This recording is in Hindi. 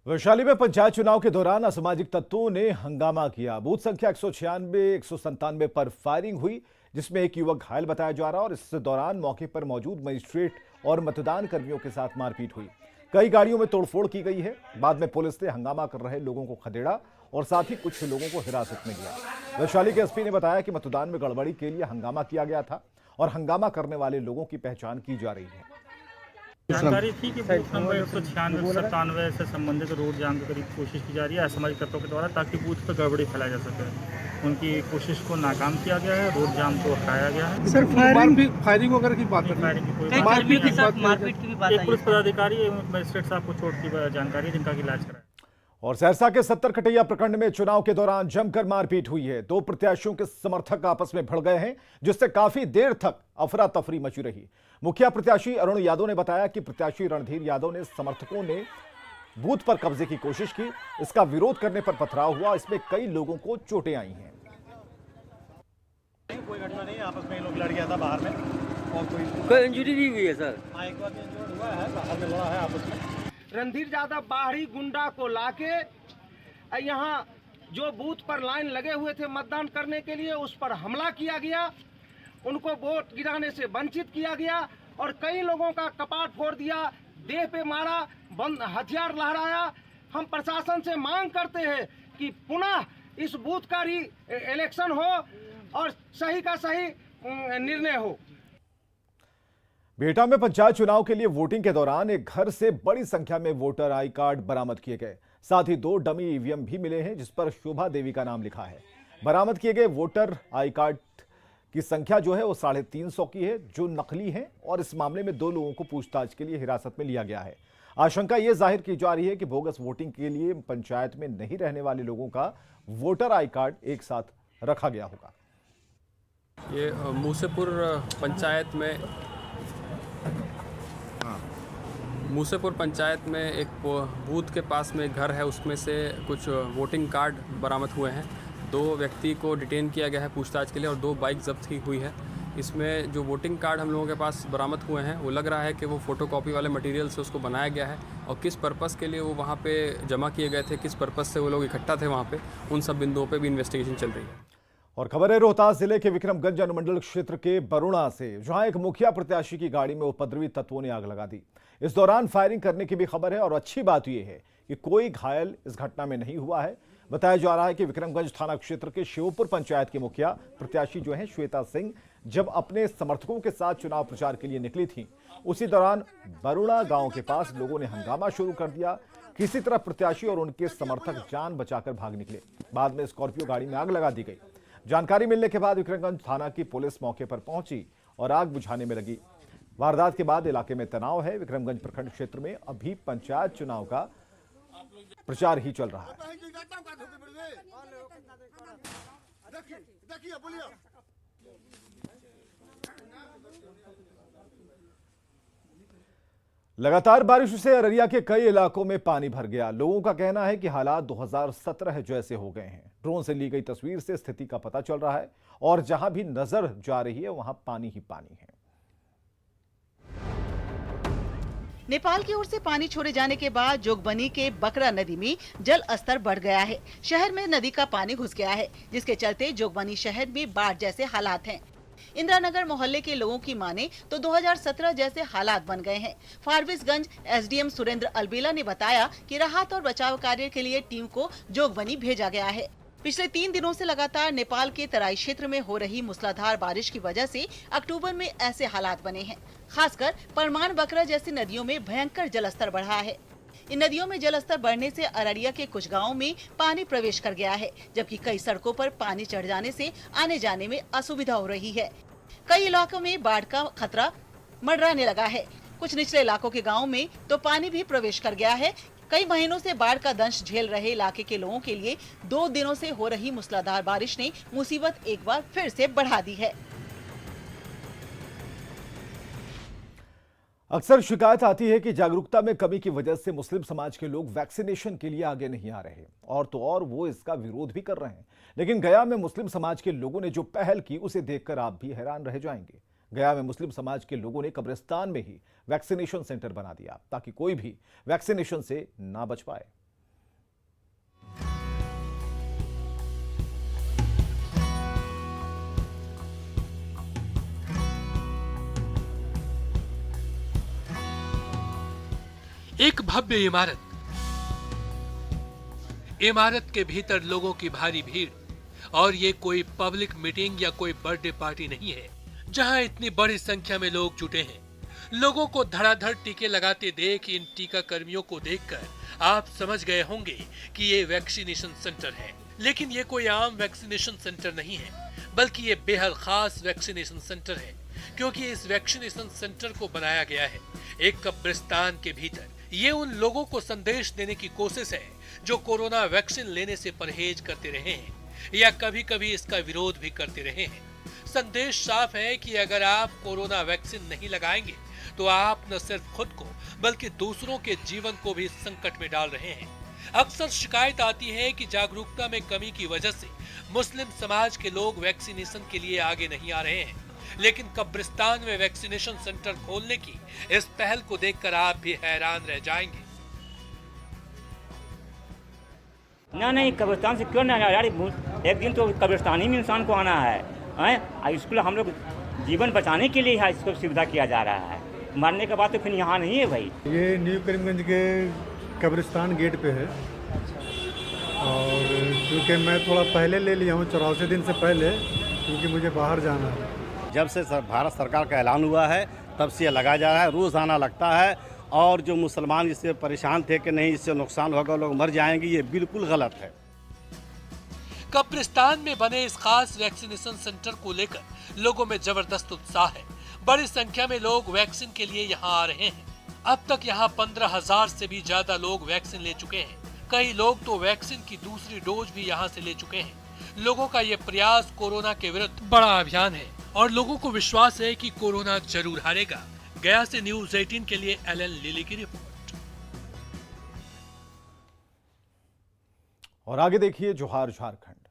वैशाली में पंचायत चुनाव के दौरान असामाजिक तत्वों ने हंगामा किया। बूथ संख्या 196, 197 पर फायरिंग हुई, जिसमें एक युवक घायल बताया जा रहा और इस दौरान मौके पर मौजूद मजिस्ट्रेट और मतदान कर्मियों के साथ मारपीट हुई। कई गाड़ियों में तोड़फोड़ की गई है। बाद में पुलिस ने हंगामा कर रहे लोगों को खदेड़ा और साथ ही कुछ लोगों को हिरासत में लिया। वैशाली के एसपी ने बताया कि मतदान में गड़बड़ी के लिए हंगामा किया गया था और हंगामा करने वाले लोगों की पहचान की जा रही है। जानकारी थी कि बूथ नंबर 196-97 से संबंधित रोड जाम के करीब कोशिश की जा रही है असामाजिक तत्वों के द्वारा, ताकि बूथ पर गड़बड़ी फैलाई जा सके। उनकी कोशिश को नाकाम किया गया है, रोड जाम को हटाया गया है। सर फायरिंग वगैरह की बात फायरिंग की कोई मारपीट की भी बात एक पुलिस पदाधिकारी एवं मजिस्ट्रेट साहब को चोट की जानकारी है, जिनका इलाज कराया। और सहरसा के 70 कटैया प्रखंड में चुनाव के दौरान जमकर मारपीट हुई है। दो प्रत्याशियों के समर्थक आपस में भिड़ गए हैं, जिससे काफी देर तक अफरा तफरी मची रही। मुखिया प्रत्याशी अरुण यादव ने बताया कि प्रत्याशी रणधीर यादव ने समर्थकों ने बूथ पर कब्जे की कोशिश की। इसका विरोध करने पर पथराव हुआ। इसमें कई लोगों को चोटें आई हैं। कोई घटना नहीं, आपस में लोग लड़ गया था बाहर में और कोई इंजरी भी हुई है सर? हाँ, एक बार इंजर्ड हुआ है, बाहर में लड़ा है आपस में। रणधीर यादव बाहरी गुंडा को लाके यहाँ जो बूथ पर लाइन लगे हुए थे मतदान करने के लिए, उस पर हमला किया गया। उनको वोट गिराने से वंचित किया गया और कई लोगों का कपाट फोड़ दिया, देह पे मारा, हथियार लहराया। हम प्रशासन से मांग करते हैं कि पुनः इस बूथ का ही इलेक्शन हो और सही का सही निर्णय हो। बिहटा में पंचायत चुनाव के लिए वोटिंग के दौरान एक घर से बड़ी संख्या में वोटर आई कार्ड बरामद किए गए। साथ ही 2 डमी ईवीएम भी मिले हैं, जिस पर शोभा देवी का नाम लिखा है। बरामद किए गए वोटर आई कार्ड की संख्या जो है वो 350 की है, जो नकली है। और इस मामले में 2 लोगों को पूछताछ के लिए हिरासत में लिया गया है। आशंका ये जाहिर की जा रही है कि बोगस वोटिंग के लिए पंचायत में नहीं रहने वाले लोगों का वोटर आई कार्ड एक साथ रखा गया होगा। ये मूसेपुर पंचायत में एक बूथ के पास में एक घर है, उसमें से कुछ वोटिंग कार्ड बरामद हुए हैं। 2 व्यक्ति को डिटेन किया गया है पूछताछ के लिए और 2 बाइक जब्त की हुई है। इसमें जो वोटिंग कार्ड हम लोगों के पास बरामद हुए हैं, वो लग रहा है कि वो फोटोकॉपी वाले मटेरियल से उसको बनाया गया है और किस पर्पस के लिए वो वहाँ पे जमा किए गए थे, किस पर्पस से वो लोग इकट्ठा थे वहाँ पे, उन सब बिंदुओं पे भी इन्वेस्टिगेशन चल रही है। और खबर है रोहतास जिले के विक्रमगंज अनुमंडल क्षेत्र के बरुणा से, जहां एक मुखिया प्रत्याशी की गाड़ी में उपद्रवी तत्वों ने आग लगा दी। इस दौरान फायरिंग करने की भी खबर है और अच्छी बात यह है कि कोई घायल इस घटना में नहीं हुआ है। बताया जा रहा है कि विक्रमगंज थाना क्षेत्र के शिवपुर पंचायत की मुखिया प्रत्याशी जो है श्वेता सिंह, जब अपने समर्थकों के साथ चुनाव प्रचार के लिए निकली थी, उसी दौरान बरुणा गांव के पास लोगों ने हंगामा शुरू कर दिया। किसी तरह प्रत्याशी और उनके समर्थक जान बचाकर भाग निकले। बाद में स्कॉर्पियो गाड़ी में आग लगा दी गई। जानकारी मिलने के बाद विक्रमगंज थाना की पुलिस मौके पर पहुंची और आग बुझाने में लगी। वारदात के बाद इलाके में तनाव है। विक्रमगंज प्रखंड क्षेत्र में अभी पंचायत चुनाव का प्रचार ही चल रहा है। लगातार बारिश से अररिया के कई इलाकों में पानी भर गया। लोगों का कहना है कि हालात 2017 जैसे हो गए हैं। ड्रोन से ली गई तस्वीर से स्थिति का पता चल रहा है और जहां भी नजर जा रही है वहां पानी ही पानी है। नेपाल की ओर से पानी छोड़े जाने के बाद जोगबनी के बकरा नदी में जल स्तर बढ़ गया है। शहर में नदी का पानी घुस गया है, जिसके चलते जोगबनी शहर में बाढ़ जैसे हालात हैं। इंदिरानगर मोहल्ले के लोगों की माने तो 2017 जैसे हालात बन गए हैं। फारबिसगंज एसडीएम सुरेंद्र अलबेला ने बताया कि राहत और बचाव कार्य के लिए टीम को जोगबनी भेजा गया है। पिछले 3 दिनों से लगातार नेपाल के तराई क्षेत्र में हो रही मूसलाधार बारिश की वजह से अक्टूबर में ऐसे हालात बने हैं। खासकर परमान बकरा जैसी नदियों में भयंकर जलस्तर बढ़ा है। इन नदियों में जलस्तर बढ़ने से अररिया के कुछ गांवों में पानी प्रवेश कर गया है, जबकि कई सड़कों पर पानी चढ़ जाने से आने जाने में असुविधा हो रही है। कई इलाकों में बाढ़ का खतरा मंडराने लगा है। कुछ निचले इलाकों के गाँव में तो पानी भी प्रवेश कर गया है। कई महीनों से बाढ़ का दंश झेल रहे इलाके के लोगों के लिए 2 दिनों से हो रही मूसलाधार बारिश ने मुसीबत एक बार फिर से बढ़ा दी है। अक्सर शिकायत आती है कि जागरूकता में कमी की वजह से मुस्लिम समाज के लोग वैक्सीनेशन के लिए आगे नहीं आ रहे और तो और वो इसका विरोध भी कर रहे हैं। लेकिन गया में मुस्लिम समाज के लोगों ने जो पहल की, उसे देखकर आप भी हैरान रह जाएंगे। गया में मुस्लिम समाज के लोगों ने कब्रिस्तान में ही वैक्सीनेशन सेंटर बना दिया ताकि कोई भी वैक्सीनेशन से ना बच पाए। एक भव्य इमारत के भीतर लोगों की भारी भीड़, और ये कोई पब्लिक मीटिंग या कोई बर्थडे पार्टी नहीं है जहां इतनी बड़ी संख्या में लोग जुटे हैं। लोगों को धड़ाधड़ टीके लगाते देख इन टीका कर्मियों को देखकर आप समझ गए होंगे कि ये वैक्सीनेशन सेंटर है। लेकिन ये कोई आम वैक्सीनेशन सेंटर नहीं है, बल्कि ये बेहद खास वैक्सीनेशन सेंटर है, क्योंकि इस वैक्सीनेशन सेंटर को बनाया गया है एक कब्रिस्तान के भीतर। ये उन लोगों को संदेश देने की कोशिश है जो कोरोना वैक्सीन लेने से परहेज करते रहे हैं या कभी कभी इसका विरोध भी करते रहे हैं। संदेश साफ है कि अगर आप कोरोना वैक्सीन नहीं लगाएंगे तो आप न सिर्फ खुद को बल्कि दूसरों के जीवन को भी संकट में डाल रहे हैं। अक्सर शिकायत आती है कि जागरूकता में कमी की वजह से मुस्लिम समाज के लोग वैक्सीनेशन के लिए आगे नहीं आ रहे हैं, लेकिन कब्रिस्तान में वैक्सीनेशन सेंटर खोलने की इस पहल को देखकर आप भी हैरान रह जाएंगे। नहीं, कब्रिस्तान से क्यों ना यार, एक दिन तो कब्रिस्तान ही में इंसान को आना है। इसको हम लोग जीवन बचाने के लिए इसको सुविधा किया जा रहा है, मरने के बाद तो फिर यहाँ नहीं है भाई। ये न्यू करीमगंज के कब्रिस्तान गेट पे है, और क्योंकि मैं थोड़ा पहले ले लिया हूँ 84 दिन से पहले, क्योंकि मुझे बाहर जाना है। जब से भारत सरकार का ऐलान हुआ है तब से लगाया जा रहा है, रोज़ाना लगता है। और जो मुसलमान इससे परेशान थे कि नहीं इससे नुकसान होगा, लोग मर जाएंगे, ये बिल्कुल गलत है। कब्रिस्तान में बने इस खास वैक्सीनेशन सेंटर को लेकर लोगों में जबरदस्त उत्साह है। बड़ी संख्या में लोग वैक्सीन के लिए यहाँ आ रहे हैं। अब तक यहाँ 15,000 से भी ज्यादा लोग वैक्सीन ले चुके हैं। कई लोग तो वैक्सीन की दूसरी डोज भी यहाँ से ले चुके हैं। लोगों का ये प्रयास कोरोना के विरुद्ध बड़ा अभियान है और लोगों को विश्वास है कि कोरोना जरूर हारेगा। गया से न्यूज़ 18 के लिए एलन लिली की रिपोर्ट। और आगे देखिए जोहार झारखंड।